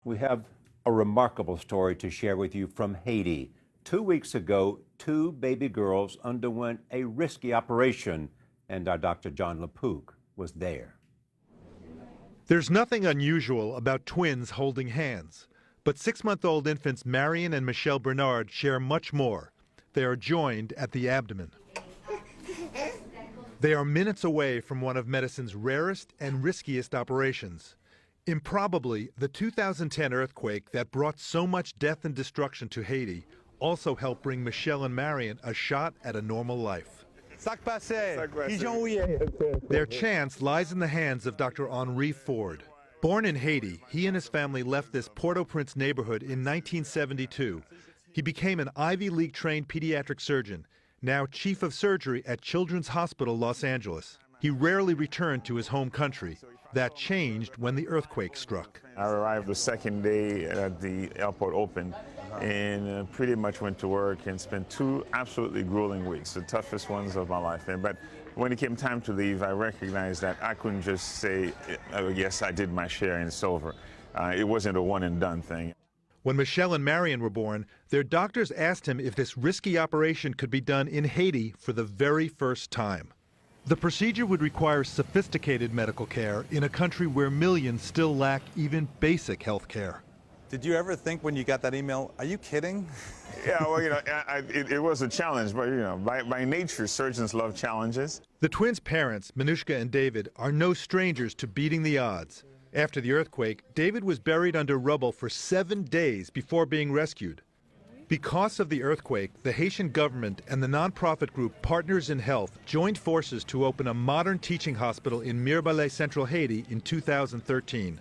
We have a remarkable story to share with you from Haiti. 2 weeks ago, two baby girls underwent a risky operation, and our Dr. John LaPook was there. There's nothing unusual about twins holding hands, but 6-month-old infants Marion and Michelle Bernard share much more. They are joined at the abdomen. They are minutes away from one of medicine's rarest and riskiest operations. Improbably, the 2010 earthquake that brought so much death and destruction to Haiti also helped bring Michelle and Marion a shot at a normal life. Their chance lies in the hands of Dr. Henri Ford. Born in Haiti, he and his family left this Port-au-Prince neighborhood in 1972. He became an Ivy League-trained pediatric surgeon, now chief of surgery at Children's Hospital, Los Angeles. He rarely returned to his home country. That changed when the earthquake struck. I arrived the second day that the airport opened and pretty much went to work and spent 2 absolutely grueling weeks, the toughest ones of my life. But when it came time to leave, I recognized that I couldn't just say, oh, yes, I did my share and it's over. It wasn't a one and done thing. When Michelle and Marion were born, their doctors asked him if this risky operation could be done in Haiti for the very first time. The procedure would require sophisticated medical care in a country where millions still lack even basic health care. Did you ever think when you got that email, are you kidding? Yeah, well, it was a challenge, but, by nature, surgeons love challenges. The twins' parents, Manushka and David, are no strangers to beating the odds. After the earthquake, David was buried under rubble for 7 days before being rescued. Because of the earthquake, the Haitian government and the nonprofit group Partners in Health joined forces to open a modern teaching hospital in Mirebalais, Central Haiti in 2013.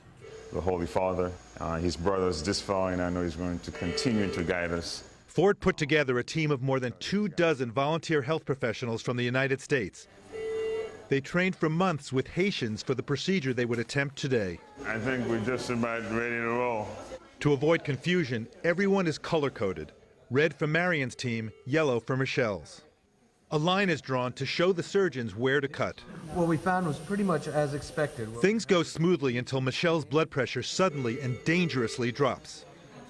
The Holy Father, his brothers this far, and I know he's going to continue to guide us. Ford put together a team of more than 24 volunteer health professionals from the United States. They trained for months with Haitians for the procedure they would attempt today. I think we're just about ready to roll. To avoid confusion, everyone is color-coded. Red for Marion's team, yellow for Michelle's. A line is drawn to show the surgeons where to cut. What we found was pretty much as expected. Things go smoothly until Michelle's blood pressure suddenly and dangerously drops.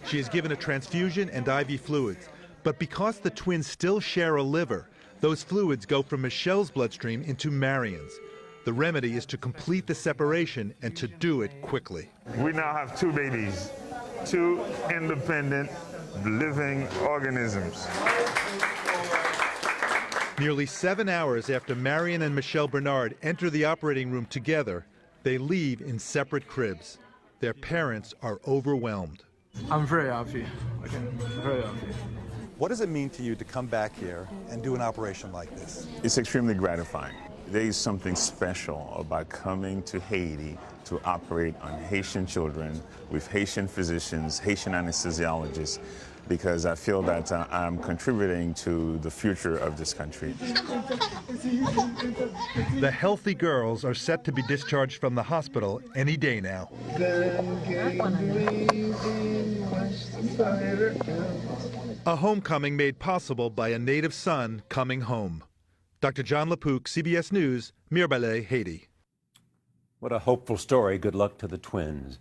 She is given a transfusion and IV fluids, but because the twins still share a liver, those fluids go from Michelle's bloodstream into Marion's. The remedy is to complete the separation and to do it quickly. We now have 2 babies, 2 independent living organisms. Nearly 7 hours after Marion and Michelle Bernard enter the operating room together, they leave in separate cribs. Their parents are overwhelmed. I'm very happy. Okay, very happy. What does it mean to you to come back here and do an operation like this? It's extremely gratifying. There is something special about coming to Haiti to operate on Haitian children with Haitian physicians, Haitian anesthesiologists, because I feel that I'm contributing to the future of this country. The healthy girls are set to be discharged from the hospital any day now. A homecoming made possible by a native son coming home. Dr. John LaPook, CBS News, Mirebalais, Haiti. What a hopeful story. Good luck to the twins.